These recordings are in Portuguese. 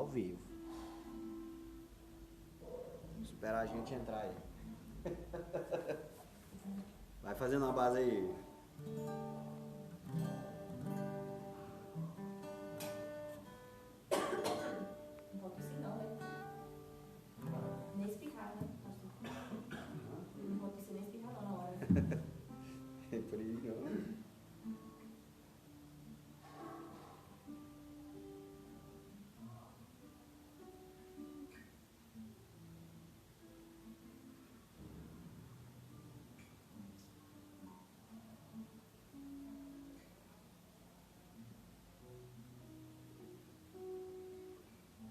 ao vivo. Vou esperar a gente entrar aí. Vai fazendo uma base aí. Não pode tossir não, né? Nem espirrar, né? Não pode tossir nem espirrar não na hora. É por aí, não.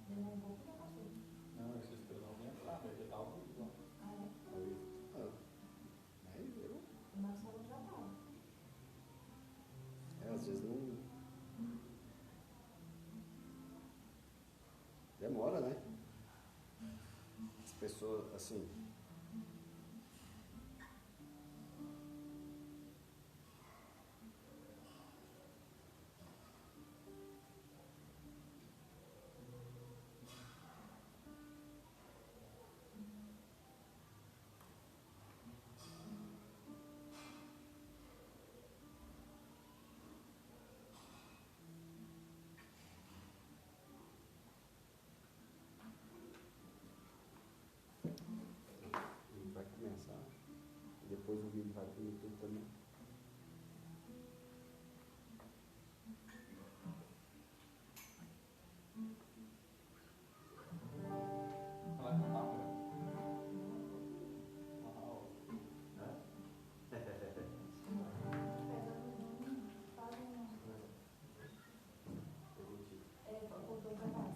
Demora um pouco pra passar. Não, esse esperando alguém entrar, mas já tá ao vivo lá. Ah, é? Aí, viu? O nosso salão já tá. Às vezes não. Demora, né? As pessoas, assim. Vai começar. Depois o vídeo vai pro YouTube também. Ela cantar, né? Uau. Voltou pra casa.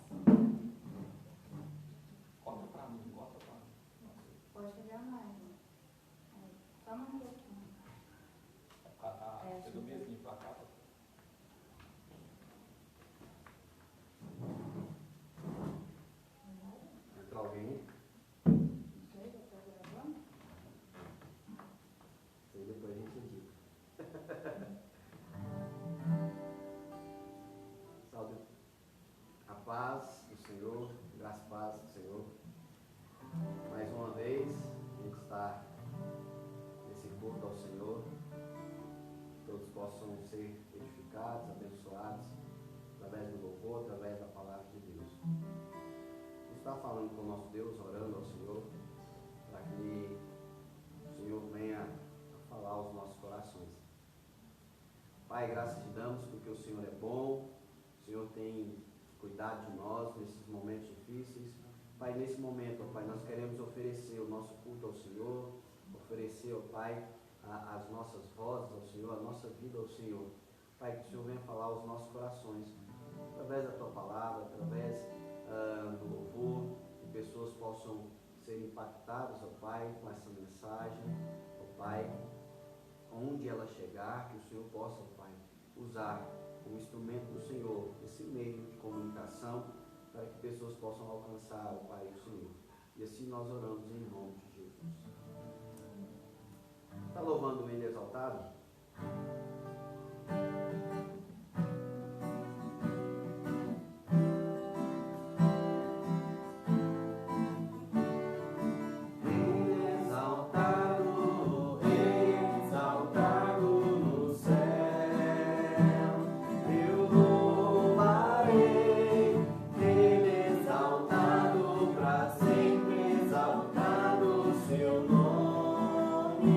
Corta pra mim, corta pra mim. Pode pegar mais. Só mais um pouquinho. É do mesmo pra cá. Entra alguém. Não sei, já tá gravando? Aí depois a gente indica. Salve a paz do Senhor, graça e paz do Senhor. Mais uma vez, a gente está nesse culto ao Senhor. Que todos possam ser edificados, abençoados, através do louvor, através da palavra de Deus. A gente está falando com o nosso Deus, orando ao Senhor, para que o Senhor venha a falar aos nossos corações. Pai, graças te damos porque o Senhor é bom, o Senhor tem cuidado de nós nesses momentos difíceis. Pai, nesse momento, ó Pai, nós queremos oferecer o nosso culto ao Senhor, oferecer, ó Pai, as nossas vozes ao Senhor, a nossa vida ao Senhor. Pai, que o Senhor venha falar aos nossos corações, através da Tua palavra, através do louvor, que pessoas possam ser impactadas, ó Pai, com essa mensagem, ó Pai, onde ela chegar, que o Senhor possa, ó Pai, usar como instrumento do Senhor esse meio de comunicação, para que pessoas possam alcançar, ó Pai, o Senhor. E assim nós oramos em nome de Jesus. Está louvando Ele exaltado? Seu nome,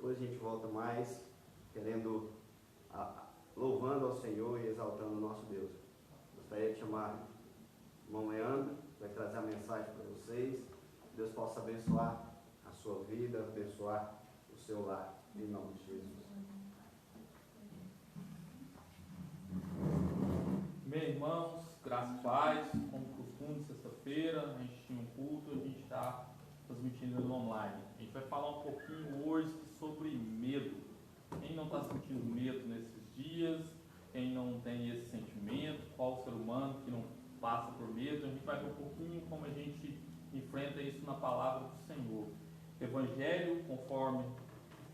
Depois a gente volta mais, louvando ao Senhor e exaltando o nosso Deus. Gostaria de chamar o irmão Leandro, vai trazer a mensagem para vocês. Deus possa abençoar a sua vida, abençoar o seu lar, em nome de Jesus. Bem, irmãos, graças e paz, como costume, sexta-feira, a gente tinha um culto, a gente está transmitindo ele online. A gente vai falar um pouquinho hoje sobre medo. Quem não está sentindo medo nesses dias, quem não tem esse sentimento, qual o ser humano que não passa por medo, a gente vai ver um pouquinho como a gente enfrenta isso na palavra do Senhor. Evangelho, conforme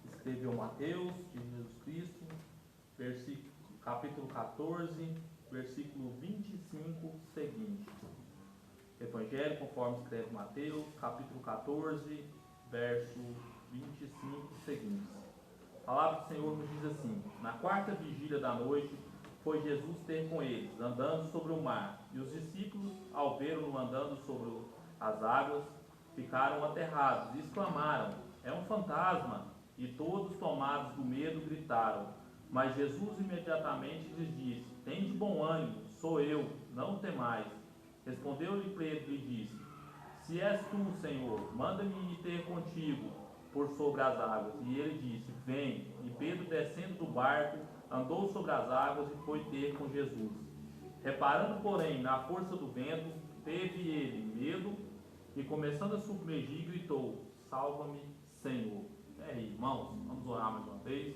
escreveu Mateus, de Jesus Cristo, capítulo 14, versículo 25 seguinte. Evangelho, conforme escreve Mateus, capítulo 14, verso 25 seguintes. A palavra do Senhor nos diz assim: na quarta vigília da noite, foi Jesus ter com eles, andando sobre o mar. E os discípulos, ao vê-lo andando sobre as águas, ficaram aterrados e exclamaram: é um fantasma! E todos, tomados do medo, gritaram. Mas Jesus imediatamente lhes disse: tende bom ânimo, sou eu, não temais. Respondeu-lhe Pedro e disse: se és tu, Senhor, manda-me ir ter contigo por sobre as águas. E ele disse: vem. E Pedro, descendo do barco, andou sobre as águas e foi ter com Jesus. Reparando, porém, na força do vento, teve ele medo e, começando a submergir, gritou: salva-me, Senhor. Irmãos, vamos orar mais uma vez.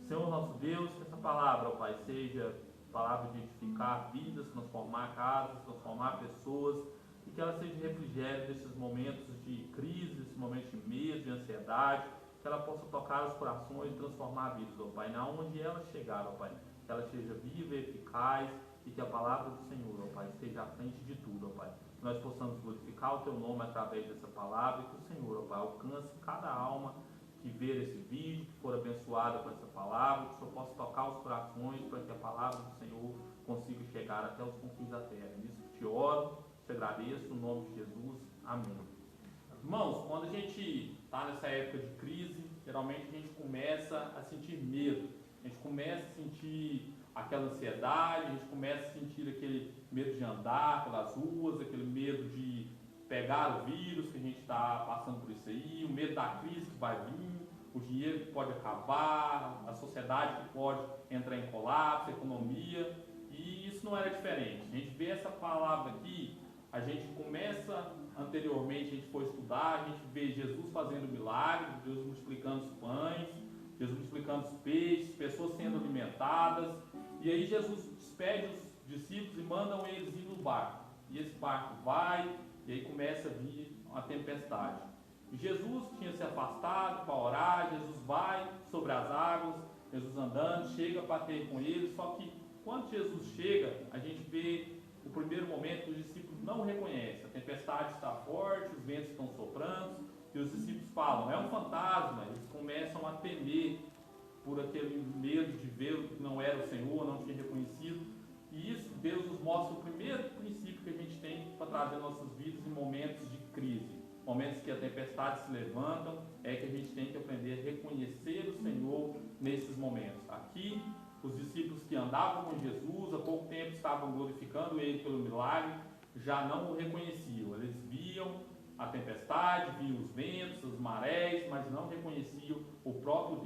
Senhor nosso Deus, que essa palavra, ó Pai, seja palavra de edificar vidas, transformar casas, transformar pessoas, e que ela seja refrigério nesses momentos de crise, nesses momentos de medo, de ansiedade, que ela possa tocar os corações e transformar vidas, ó Pai, na onde ela chegar, ó Pai, que ela seja viva e eficaz, e que a palavra do Senhor, ó Pai, esteja à frente de tudo, ó Pai. Que nós possamos glorificar o Teu nome através dessa palavra, e que o Senhor, ó Pai, alcance cada alma que ver esse vídeo, que for abençoada com essa palavra, que o Senhor possa tocar os corações para que a palavra do Senhor consiga chegar até os confins da terra. Nisso te oro, te agradeço, no nome de Jesus. Amém. Irmãos, quando a gente está nessa época de crise, geralmente a gente começa a sentir medo, a gente começa a sentir aquela ansiedade, a gente começa a sentir aquele medo de andar pelas ruas, aquele medo de pegar o vírus, que a gente está passando por isso aí, o medo da crise que vai vir, o dinheiro que pode acabar, a sociedade que pode entrar em colapso, a economia, e isso não era diferente. A gente vê essa palavra aqui, a gente começa anteriormente, a gente foi estudar, a gente vê Jesus fazendo milagres, Deus multiplicando os pães, Jesus multiplicando os peixes, pessoas sendo alimentadas, e aí Jesus despede os discípulos e mandam eles ir no barco, e esse barco vai, e aí começa a vir uma tempestade. E Jesus tinha se afastado para orar, Jesus vai sobre as águas, Jesus andando, chega para ter com eles, só que quando Jesus chega, a gente vê o primeiro momento que os discípulos não o reconhecem. A tempestade está forte, os ventos estão soprando, e os discípulos falam: é um fantasma. Eles começam a temer por aquele medo de ver que não era o Senhor, não tinha reconhecido. E isso, Deus nos mostra o primeiro princípio que a gente tem para trazer nossas vidas em momentos de crise, momentos que a tempestade se levantam, é que a gente tem que aprender a reconhecer o Senhor nesses momentos. Aqui, os discípulos que andavam com Jesus, há pouco tempo estavam glorificando Ele pelo milagre, já não o reconheciam. Eles viam a tempestade, viam os ventos, as marés, mas não reconheciam o próprio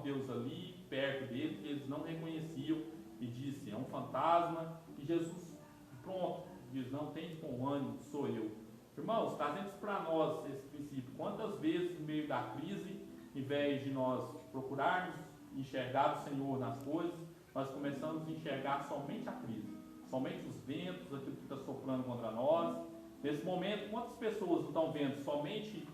Deus ali perto deles, que eles não reconheciam, e disse: é um fantasma. E Jesus, pronto, diz: não tem bom ânimo, sou eu. Irmãos, trazendo isso para nós, esse princípio, quantas vezes no meio da crise, em vez de nós procurarmos enxergar o Senhor nas coisas, nós começamos a enxergar somente a crise, somente os ventos, aquilo que está soprando contra nós. Nesse momento, quantas pessoas não estão vendo somente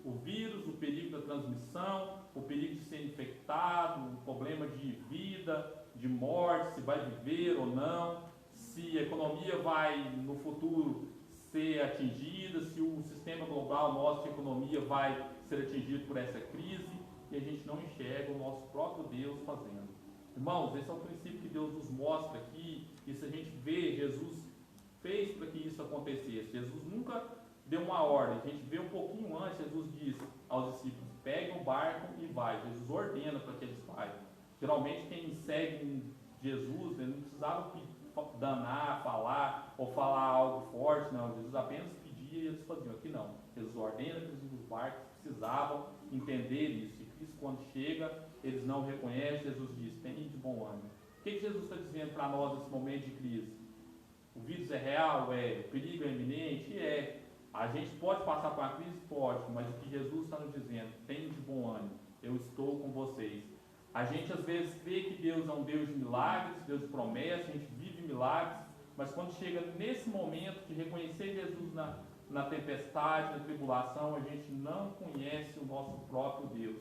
o vírus, o perigo da transmissão, o perigo de ser infectado, o problema de vida, de morte, se vai viver ou não, se a economia vai no futuro ser atingida, se o sistema global nosso de economia vai ser atingido por essa crise, e a gente não enxerga o nosso próprio Deus fazendo. Irmãos, esse é o princípio que Deus nos mostra aqui, e se a gente vê, Jesus fez para que isso acontecesse. Jesus nunca deu uma ordem. A gente vê um pouquinho antes, Jesus disse aos discípulos: peguem o barco e vai. Jesus ordena para que eles vão. Geralmente quem segue Jesus, ele não precisava danar, falar ou falar algo forte, não. Jesus apenas pedia e eles faziam. Aqui não. Jesus ordena que os barcos precisavam entender isso. E Cristo, quando chega, eles não reconhecem. Jesus diz: tenham de bom ânimo. O que Jesus está dizendo para nós nesse momento de crise? O vírus é real? É. O perigo é iminente? É. A gente pode passar por uma crise? Pode. Mas o que Jesus está nos dizendo: tenham de bom ânimo. Eu estou com vocês. A gente às vezes crê que Deus é um Deus de milagres, Deus de promessas, a gente vive milagres, mas quando chega nesse momento de reconhecer Jesus na tempestade, na tribulação, a gente não conhece o nosso próprio Deus.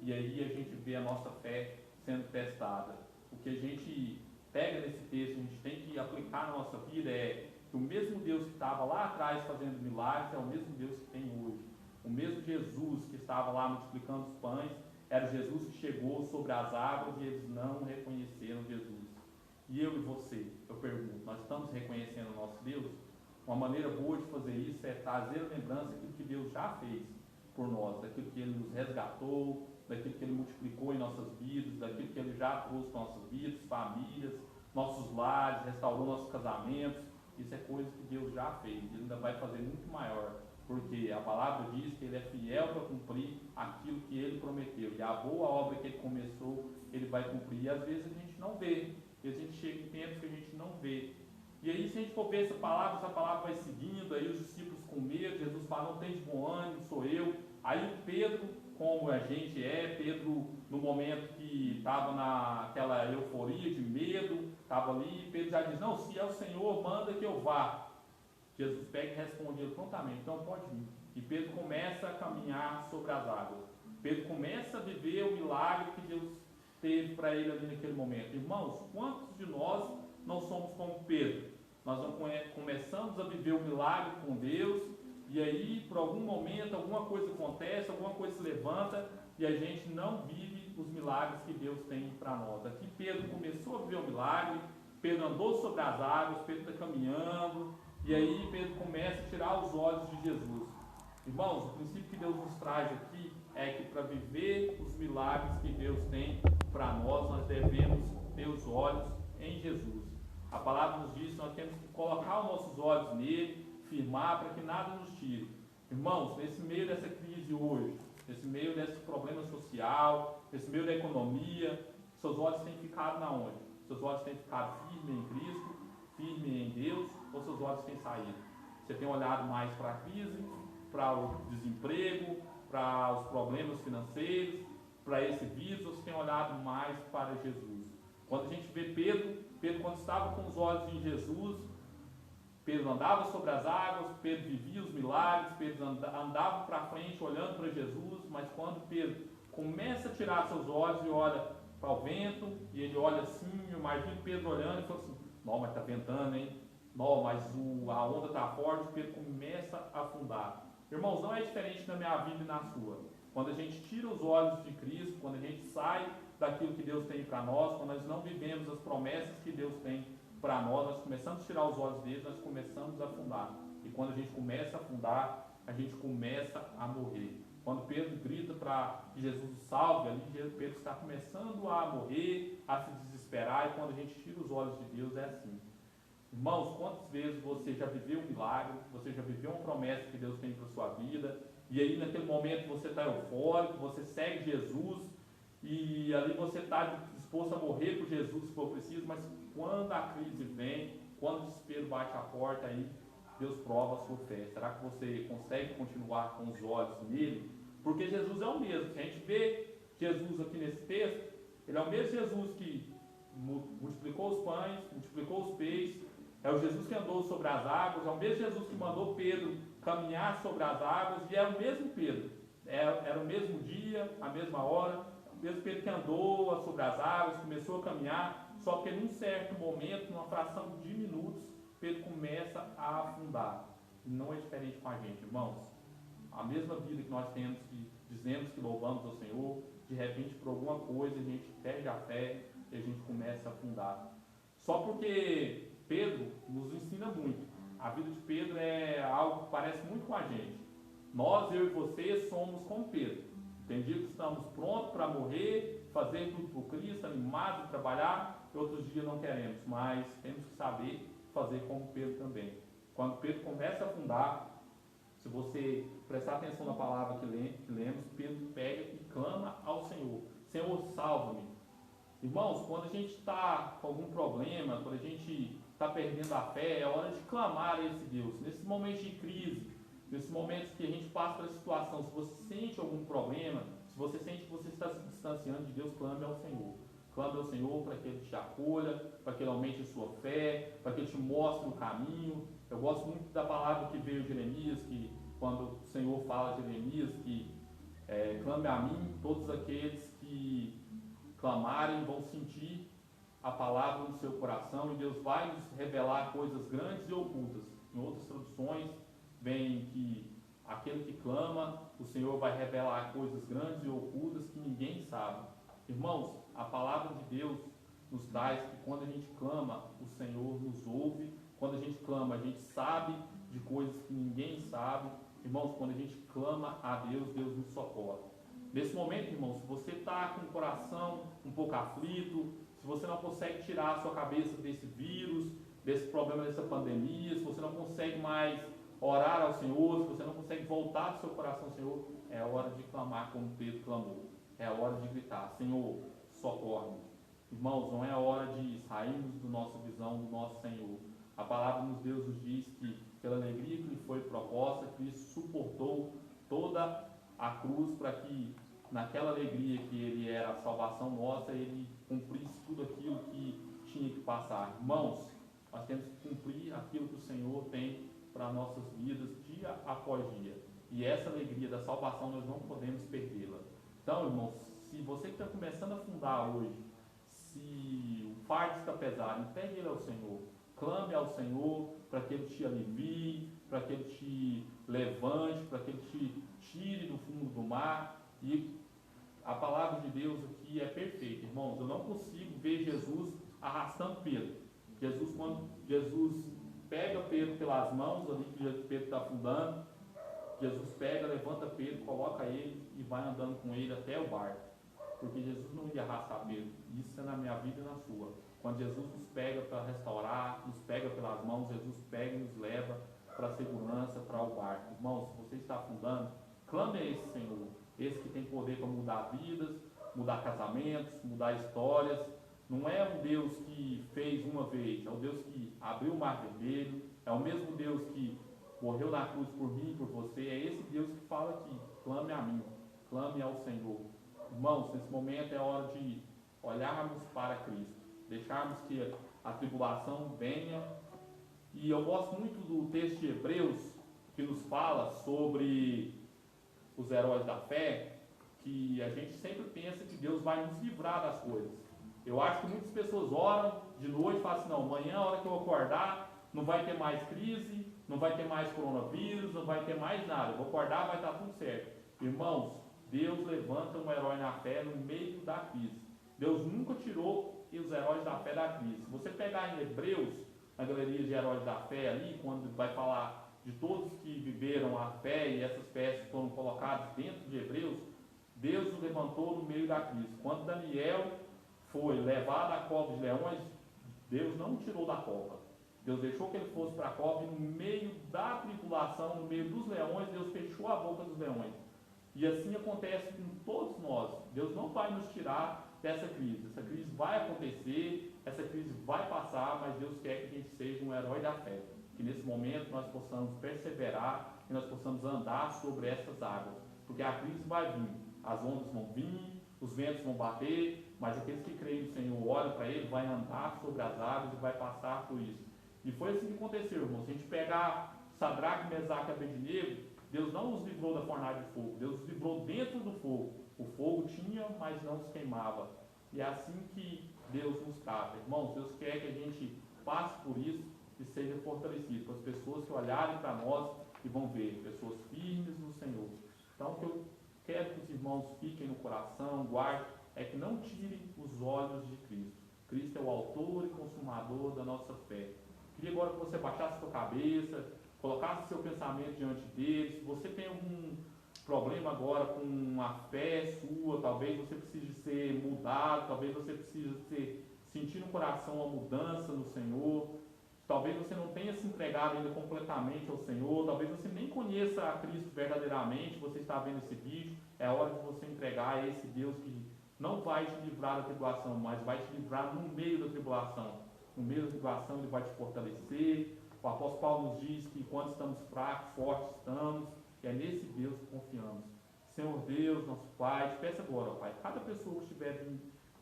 E aí a gente vê a nossa fé sendo testada. O que a gente pega nesse texto, a gente tem que aplicar na nossa vida é que o mesmo Deus que estava lá atrás fazendo milagres é o mesmo Deus que tem hoje. O mesmo Jesus que estava lá multiplicando os pães era Jesus que chegou sobre as águas e eles não reconheceram Jesus. E eu e você, eu pergunto, nós estamos reconhecendo o nosso Deus? Uma maneira boa de fazer isso é trazer a lembrança daquilo que Deus já fez por nós, daquilo que Ele nos resgatou, daquilo que Ele multiplicou em nossas vidas, daquilo que Ele já trouxe para nossas vidas, famílias, nossos lares, restaurou nossos casamentos. Isso é coisa que Deus já fez, Ele ainda vai fazer muito maior, porque a palavra diz que Ele é fiel para cumprir aquilo que Ele prometeu, e a boa obra que Ele começou, Ele vai cumprir, e às vezes a gente não vê, e a gente chega em tempos que a gente não vê. E aí, se a gente for ver essa palavra vai seguindo, aí os discípulos com medo, Jesus fala: não tem de bom ânimo, sou eu. Aí o Pedro, como a gente Pedro, no momento que estava naquela euforia de medo, estava ali, Pedro já diz: não, se é o Senhor, manda que eu vá. Jesus pega e responde ele prontamente: então pode vir. E Pedro começa a caminhar sobre as águas. Pedro começa a viver o milagre que Deus teve para ele ali naquele momento. Irmãos, quantos de nós não somos como Pedro? Nós não começamos a viver o milagre com Deus, e aí por algum momento alguma coisa acontece, alguma coisa se levanta, e a gente não vive os milagres que Deus tem para nós. Aqui Pedro começou a viver o milagre, Pedro andou sobre as águas, Pedro está caminhando, e aí Pedro começa a tirar os olhos de Jesus. Irmãos, o princípio que Deus nos traz aqui é que para viver os milagres que Deus tem para nós, nós devemos ter os olhos em Jesus. A palavra nos diz que nós temos que colocar os nossos olhos nele, firmar para que nada nos tire. Irmãos, nesse meio dessa crise hoje, nesse meio desse problema social, nesse meio da economia, seus olhos têm ficado na onde? Seus olhos têm ficado firmes em Cristo, firmes em Deus, ou seus olhos têm saído? Você tem olhado mais para a crise, para o desemprego, para os problemas financeiros, para esse vírus, ou você tem olhado mais para Jesus? Quando a gente vê Pedro quando estava com os olhos em Jesus, Pedro andava sobre as águas, Pedro vivia os milagres, Pedro andava para frente olhando para Jesus, mas quando Pedro começa a tirar seus olhos e olha para o vento, e ele olha assim, eu imagino Pedro olhando e fala assim: não, mas está ventando, hein? Não, mas a onda está forte, Pedro começa a afundar. Irmãos, não é diferente na minha vida e na sua. Quando a gente tira os olhos de Cristo, quando a gente sai daquilo que Deus tem para nós, quando nós não vivemos as promessas que Deus tem para nós começamos a tirar os olhos dele, nós começamos a afundar. E quando a gente começa a afundar, a gente começa a morrer. Quando Pedro grita para que Jesus o salve, ali Pedro está começando a morrer, a se desesperar, e quando a gente tira os olhos de Deus é assim. Irmãos, quantas vezes você já viveu um milagre, você já viveu uma promessa que Deus tem para a sua vida, e aí naquele momento você está eufórico, você segue Jesus, e ali você está disposto a morrer por Jesus se for preciso, mas quando a crise vem, quando o desespero bate a porta, aí Deus prova a sua fé. Será que você consegue continuar com os olhos nele? Porque Jesus é o mesmo. Se a gente vê Jesus aqui nesse texto, ele é o mesmo Jesus que multiplicou os pães, multiplicou os peixes, é o Jesus que andou sobre as águas, é o mesmo Jesus que mandou Pedro caminhar sobre as águas, e é o mesmo Pedro. Era o mesmo dia, a mesma hora, o mesmo Pedro que andou sobre as águas, começou a caminhar, só que num certo momento, numa fração de minutos, Pedro começa a afundar. E não é diferente com a gente, irmãos. A mesma vida que nós temos, que dizemos que louvamos ao Senhor, de repente, por alguma coisa, a gente perde a fé e a gente começa a afundar. Só porque Pedro nos ensina muito. A vida de Pedro é algo que parece muito com a gente. Nós, eu e você, somos como Pedro. Tem dias que estamos prontos para morrer, fazer tudo por Cristo, animados de trabalhar, e outros dias não queremos, mas temos que saber fazer como Pedro também. Quando Pedro começa a afundar, se você prestar atenção na palavra que lemos, Pedro pega e clama ao Senhor: Senhor, salva-me. Irmãos, quando a gente está com algum problema, quando a gente está perdendo a fé, é hora de clamar a esse Deus. Nesses momentos de crise, nesses momentos que a gente passa pela situação, se você sente algum problema, se você sente que você está se distanciando de Deus, clame ao Senhor. Clame ao Senhor para que Ele te acolha, para que Ele aumente a sua fé, para que Ele te mostre o caminho. Eu gosto muito da palavra que veio de Jeremias, que quando o Senhor fala de Jeremias, que clame a mim, todos aqueles que clamarem vão sentir a palavra no seu coração, e Deus vai nos revelar coisas grandes e ocultas. Em outras traduções vem que aquele que clama, o Senhor vai revelar coisas grandes e ocultas que ninguém sabe. Irmãos, a palavra de Deus nos traz que quando a gente clama, o Senhor nos ouve. Quando a gente clama, a gente sabe de coisas que ninguém sabe. Irmãos, quando a gente clama a Deus, Deus nos socorre. Nesse momento, irmãos, se você está com o coração um pouco aflito, se você não consegue tirar a sua cabeça desse vírus, desse problema, dessa pandemia, se você não consegue mais orar ao Senhor, se você não consegue voltar do seu coração ao Senhor, é hora de clamar como Pedro clamou. É hora de gritar: Senhor, socorre-me. Irmãos, não é hora de sairmos da nossa visão do nosso Senhor. A palavra de Deus nos diz que, pela alegria que lhe foi proposta, Cristo suportou toda a cruz para que, naquela alegria que Ele era a salvação nossa, Ele cumprisse tudo aquilo que tinha que passar. Irmãos, nós temos que cumprir aquilo que o Senhor tem para nossas vidas dia após dia. E essa alegria da salvação nós não podemos perdê-la. Então, irmãos, se você que está começando a afundar hoje, se o fardo está pesado, entregue ele ao Senhor. Clame ao Senhor para que Ele te alivie, para que Ele te levante, para que Ele te tire do fundo do mar. E a palavra de Deus aqui é perfeita, irmãos. Eu não consigo ver Jesus arrastando Pedro. Quando Jesus pega Pedro pelas mãos, ali que Pedro está afundando, Jesus pega, levanta Pedro, coloca ele e vai andando com ele até o barco. Porque Jesus não ia arrastar Pedro. Isso é na minha vida e na sua. Quando Jesus nos pega para restaurar, nos pega pelas mãos, Jesus pega e nos leva para a segurança, para o barco. Irmãos, se você está afundando, clame a esse Senhor. Esse que tem poder para mudar vidas, mudar casamentos, mudar histórias. Não é um Deus que fez uma vez, é o Deus que abriu o mar vermelho, é o mesmo Deus que morreu na cruz por mim e por você. É esse Deus que fala aqui: clame a mim, clame ao Senhor. Irmãos, nesse momento é hora de olharmos para Cristo, deixarmos que a tribulação venha. E eu gosto muito do texto de Hebreus, que nos fala sobre os heróis da fé, que a gente sempre pensa que Deus vai nos livrar das coisas. Eu acho que muitas pessoas oram de noite e falam assim: não, amanhã, a hora que eu acordar, não vai ter mais crise, não vai ter mais coronavírus, não vai ter mais nada. Eu vou acordar, vai estar tudo certo. Irmãos, Deus levanta um herói na fé no meio da crise. Deus nunca tirou os heróis da fé da crise. Se você pegar em Hebreus, na galeria de heróis da fé ali, quando vai falar de todos que viveram a fé e essas peças foram colocadas dentro de Hebreus, Deus o levantou no meio da crise. Quando Daniel foi levado à cova de leões, Deus não o tirou da cova. Deus deixou que ele fosse para a cova e no meio da tribulação, no meio dos leões, Deus fechou a boca dos leões. E assim acontece com todos nós. Deus não vai nos tirar dessa crise. Essa crise vai acontecer, essa crise vai passar, mas Deus quer que a gente seja um herói da fé. Que nesse momento nós possamos perseverar e nós possamos andar sobre essas águas. Porque a crise vai vir, as ondas vão vir, os ventos vão bater, mas aqueles que creem no Senhor, olham para Ele, vai andar sobre as águas e vai passar por isso. E foi assim que aconteceu, irmãos. Se a gente pegar Sadraque, Mesaque e Abednego, Deus não os livrou da fornalha de fogo, Deus os livrou dentro do fogo. O fogo tinha, mas não se queimava. E é assim que Deus nos trata. Irmãos, Deus quer que a gente passe por isso e seja fortalecido. Para as pessoas que olharem para nós e vão ver pessoas firmes no Senhor. Então, o que eu quero que os irmãos fiquem no coração, guardem, é que não tirem os olhos de Cristo. Cristo é o autor e consumador da nossa fé. Queria agora que você baixasse a sua cabeça, colocasse seu pensamento diante dele. Se você tem problema agora com a fé sua, talvez você precise ser mudado, talvez você precise sentir no coração uma mudança no Senhor, talvez você não tenha se entregado ainda completamente ao Senhor, talvez você nem conheça a Cristo verdadeiramente, você está vendo esse vídeo, é a hora de você entregar a esse Deus que não vai te livrar da tribulação, mas vai te livrar no meio da tribulação. No meio da tribulação Ele vai te fortalecer. O apóstolo Paulo nos diz que quando estamos fracos, fortes estamos, e é nesse Deus que confiamos. Senhor Deus, nosso Pai, te peço agora, ó Pai, cada pessoa que estiver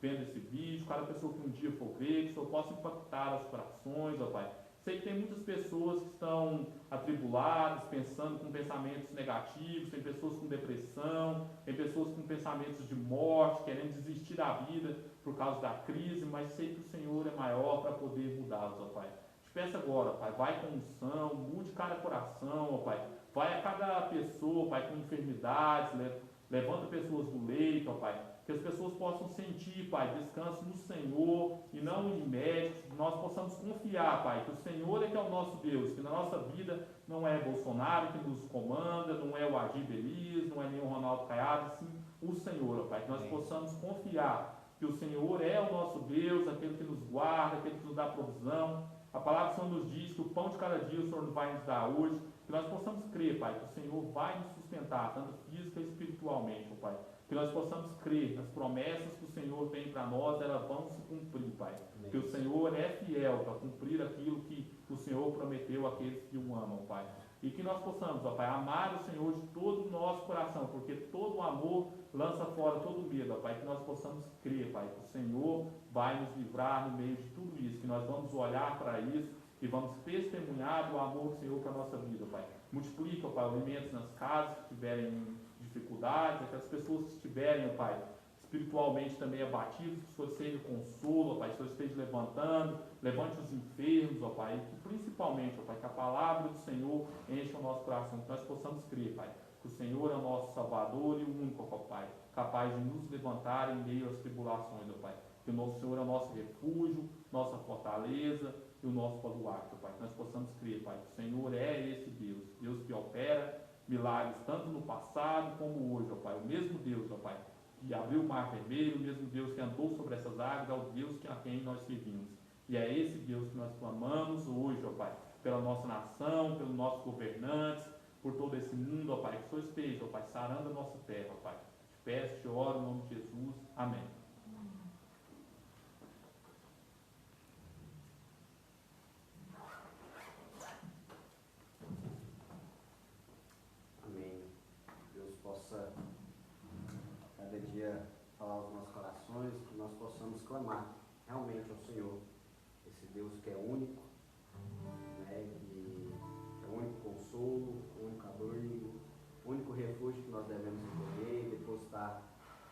vendo esse vídeo, cada pessoa que um dia for ver, que o Senhor possa impactar os corações, ó Pai. Sei que tem muitas pessoas que estão atribuladas, pensando com pensamentos negativos, tem pessoas com depressão, tem pessoas com pensamentos de morte, querendo desistir da vida por causa da crise, mas sei que o Senhor é maior para poder mudá-los, ó Pai. Te peço agora, Pai, vai com unção, mude cada coração, ó Pai. Vai a cada pessoa, Pai, com enfermidades, levanta pessoas do leito, ó Pai. Que as pessoas possam sentir, Pai, descanso no Senhor e não em médicos, que nós possamos confiar, Pai, que o Senhor é que é o nosso Deus, que na nossa vida não é Bolsonaro que nos comanda, não é o Agir Beliz, não é nem o Ronaldo Caiado, sim o Senhor, ó Pai, que nós possamos confiar que o Senhor é o nosso Deus, aquele que nos guarda, aquele que nos dá provisão. A palavra do Senhor nos diz que o pão de cada dia o Senhor vai nos dar hoje, que nós possamos crer, Pai, que o Senhor vai nos sustentar, tanto física e espiritualmente, ó Pai. Que nós possamos crer nas promessas que o Senhor tem para nós, elas vão se cumprir, Pai. Amém. Que o Senhor é fiel para cumprir aquilo que o Senhor prometeu àqueles que o amam, Pai. E que nós possamos, ó Pai, amar o Senhor de todo o nosso coração, porque todo o amor lança fora todo o medo, ó Pai. Que nós possamos crer, Pai, que o Senhor vai nos livrar no meio de tudo isso, que nós vamos olhar para isso e vamos testemunhar do amor do Senhor para a nossa vida, Pai. Multiplica, ó Pai, alimentos nas casas que tiverem dificuldades, aquelas pessoas que estiverem, ó Pai, espiritualmente também abatidos, que o Senhor seja consolo, ó Pai, que o Senhor esteja levantando, levante os enfermos, ó Pai, e que principalmente, ó Pai, que a palavra do Senhor encha o nosso coração, que nós possamos crer, Pai, que o Senhor é o nosso Salvador e o único, ó Pai, capaz de nos levantar em meio às tribulações, ó Pai, que o nosso Senhor é o nosso refúgio, nossa fortaleza e o nosso baluarte, ó Pai, que nós possamos crer, Pai, que o Senhor é esse Deus, Deus que opera milagres tanto no passado como hoje, ó Pai. O mesmo Deus, ó Pai, que abriu o mar vermelho, o mesmo Deus que andou sobre essas águas, é o Deus a quem nós servimos. E é esse Deus que nós clamamos hoje, ó Pai, pela nossa nação, pelos nossos governantes, por todo esse mundo, ó Pai. Que o Senhor esteja, ó Pai, sarando a nossa terra, ó Pai. Te peço, te oro, em nome de Jesus. Amém. Cada dia falar aos nossos corações, que nós possamos clamar realmente ao Senhor, esse Deus que é único, né, que é o único consolo, o único abrigo, o único refúgio que nós devemos recorrer e depositar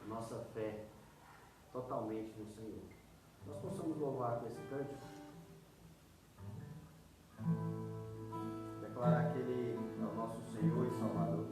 a nossa fé totalmente no Senhor. Nós possamos louvar com esse cântico, declarar que Ele é o nosso Senhor e Salvador.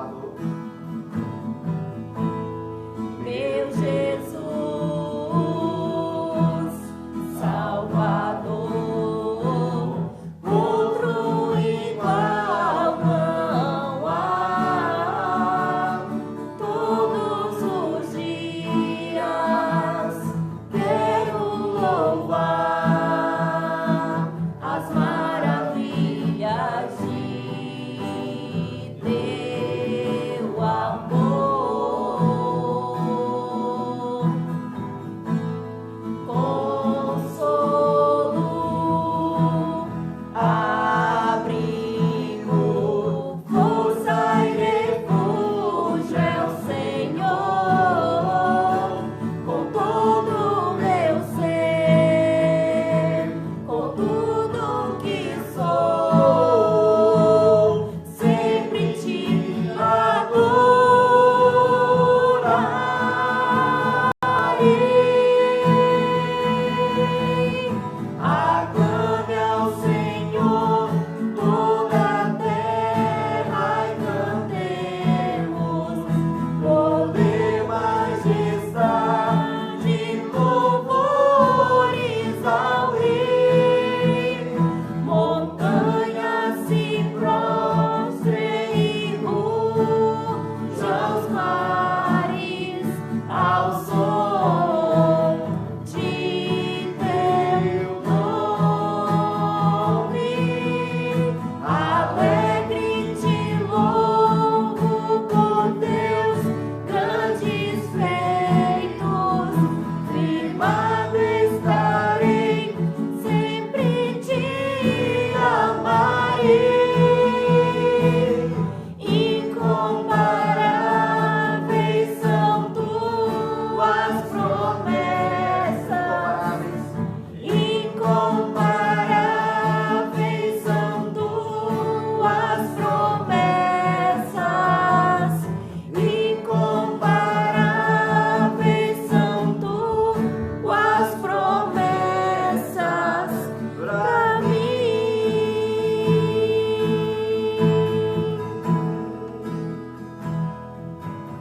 Salvador.